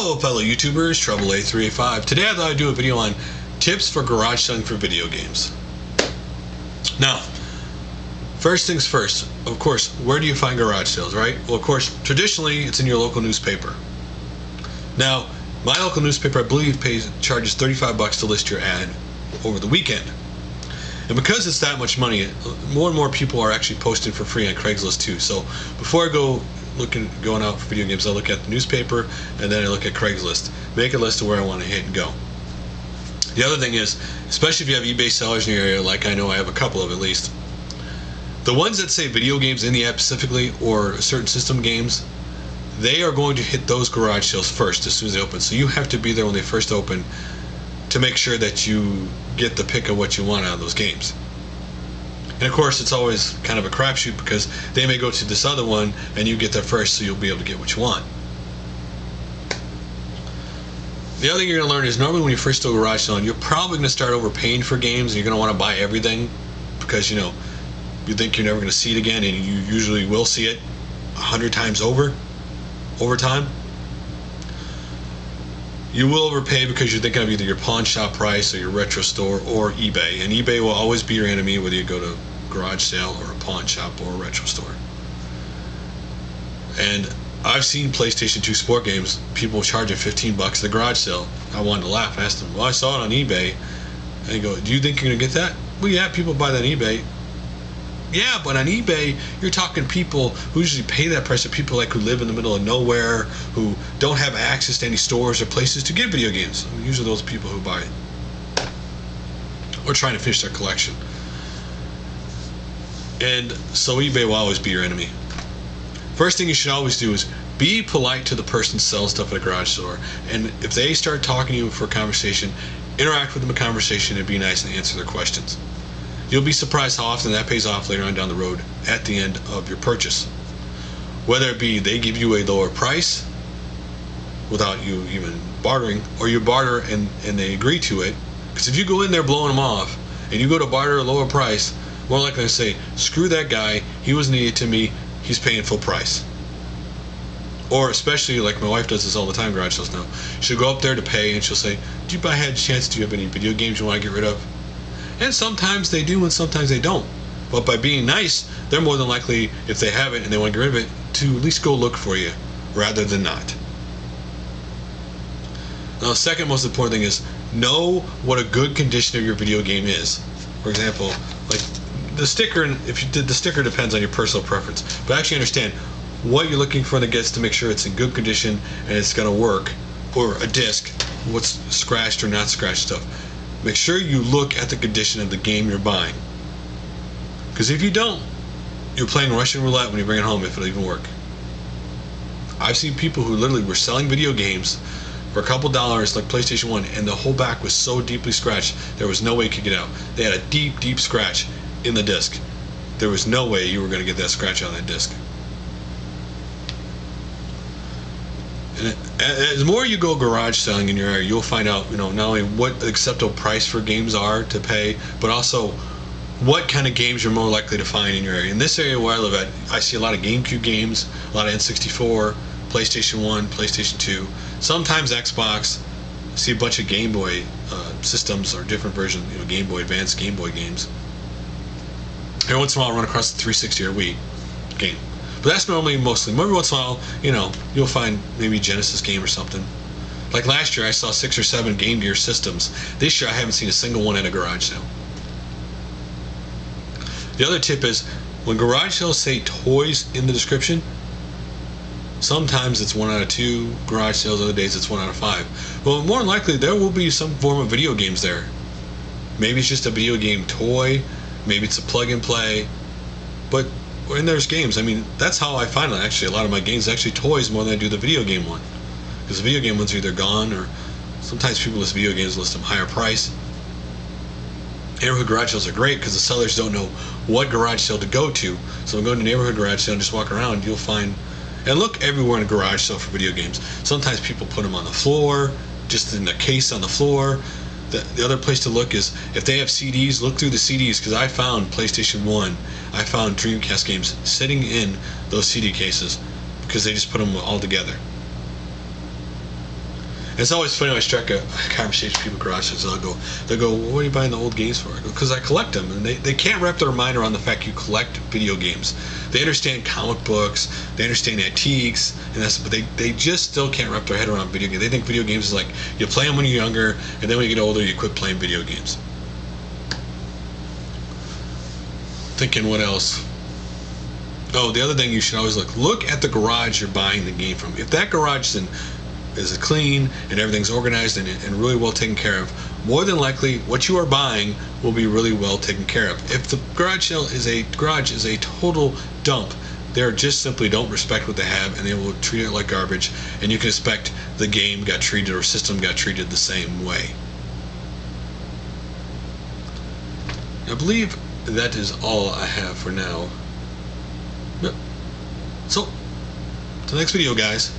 Hello fellow YouTubers, Trouble8385. Today I thought I'd do a video on tips for garage selling for video games. Now, first things first, of course, where do you find garage sales, right? Well, of course, traditionally it's in your local newspaper. Now, my local newspaper, I believe, charges $35 to list your ad over the weekend. And because it's that much money, more and more people are actually posting for free on Craigslist too. So before I go going out for video games, I look at the newspaper and then I look at Craigslist. Make a list of where I want to hit and go. The other thing is, especially if you have eBay sellers in your area, like I know I have a couple of at least, the ones that say video games in the app specifically or certain system games, they are going to hit those garage sales first as soon as they open. So you have to be there when they first open to make sure that you get the pick of what you want out of those games. And of course, it's always kind of a crapshoot because they may go to this other one and you get there first, so you'll be able to get what you want. The other thing you're going to learn is normally when you first do garage selling, you're probably going to start overpaying for games and you're going to want to buy everything because you think you're never going to see it again, and you usually will see it 100 times over time. You will overpay because you're thinking of either your pawn shop price or your retro store or eBay, and eBay will always be your enemy whether you go to garage sale or a pawn shop or a retro store. And I've seen PlayStation 2 sport games people charging $15 at the garage sale. I wanted to laugh. I asked them, well, I saw it on eBay. And they go, do you think you're going to get that? Well, yeah, people buy that on eBay. Yeah, but on eBay, you're talking people who usually pay that price are people like who live in the middle of nowhere, who don't have access to any stores or places to get video games. I mean, usually those people who buy it or trying to finish their collection. And so eBay will always be your enemy. First thing you should always do is be polite to the person selling stuff at a garage store. And if they start talking to you for a conversation, interact with them in a conversation and be nice and answer their questions. You'll be surprised how often that pays off later on down the road at the end of your purchase. Whether it be they give you a lower price without you even bartering, or you barter and they agree to it. Because if you go in there blowing them off and you go to barter a lower price, more likely to say, screw that guy, he was an idiot to me, he's paying full price. Or especially like my wife does this all the time, garage sales now. She'll go up there to pay and she'll say, do you by chance do you have any video games you want to get rid of? And sometimes they do and sometimes they don't. But by being nice, they're more than likely, if they have it and they want to get rid of it, to at least go look for you rather than not. Now the second most important thing is know what a good condition of your video game is. For example, like the sticker, if you did the sticker depends on your personal preference, but actually understand what you're looking for in the gets to make sure it's in good condition and it's going to work, or a disc, what's scratched or not scratched stuff. Make sure you look at the condition of the game you're buying. Because if you don't, you're playing Russian roulette when you bring it home, if it'll even work. I've seen people who literally were selling video games for a couple dollars, like PlayStation 1, and the whole back was so deeply scratched, there was no way you could get out. They had a deep, deep scratch in the disc. There was no way you were going to get that scratch on that disc. And as more you go garage selling in your area, you'll find out, not only what the acceptable price for games are to pay, but also what kind of games you're more likely to find in your area. In this area where I live at, I see a lot of GameCube games, a lot of N64, PlayStation 1, PlayStation 2, sometimes Xbox. I see a bunch of Game Boy systems or different versions, Game Boy Advance, Game Boy games. Every once in a while I'll run across the 360 or Wii game. But that's normally mostly. Every once in a while, you'll find maybe a Genesis game or something. Like last year, I saw 6 or 7 Game Gear systems. This year, I haven't seen a single one at a garage sale. The other tip is, when garage sales say toys in the description, sometimes it's 1 out of 2 garage sales, other days it's 1 out of 5. Well, more than likely, there will be some form of video games there. Maybe it's just a video game toy, maybe it's a plug and play, but when there's games, I mean, that's how I find it. Actually, a lot of my games are actually toys more than I do the video game one. Because the video game ones are either gone, or sometimes people list video games, list them higher price. Neighborhood garage sales are great because the sellers don't know what garage sale to go to. So when you go to a neighborhood garage sale and just walk around, you'll find, and look everywhere in a garage sale for video games. Sometimes people put them on the floor, just in the case on the floor. The other place to look is if they have CDs, look through the CDs, because I found PlayStation 1, I found Dreamcast games sitting in those CD cases because they just put them all together. It's always funny when I strike a conversation with people at garage sales. They'll go, well, what are you buying the old games for? I go, because I collect them. And they can't wrap their mind around the fact you collect video games. They understand comic books, they understand antiques, and that's, but they just still can't wrap their head around video games. They think video games is like, you play them when you're younger, and then when you get older, you quit playing video games. Thinking what else? Oh, the other thing you should always look at the garage you're buying the game from. If that garage is clean and everything's organized and really well taken care of, more than likely what you are buying will be really well taken care of. If the garage is a total dump, they just simply don't respect what they have, and they will treat it like garbage, and you can expect the game got treated or system got treated the same way. I believe that is all I have for now. Yep. So, to the next video, guys.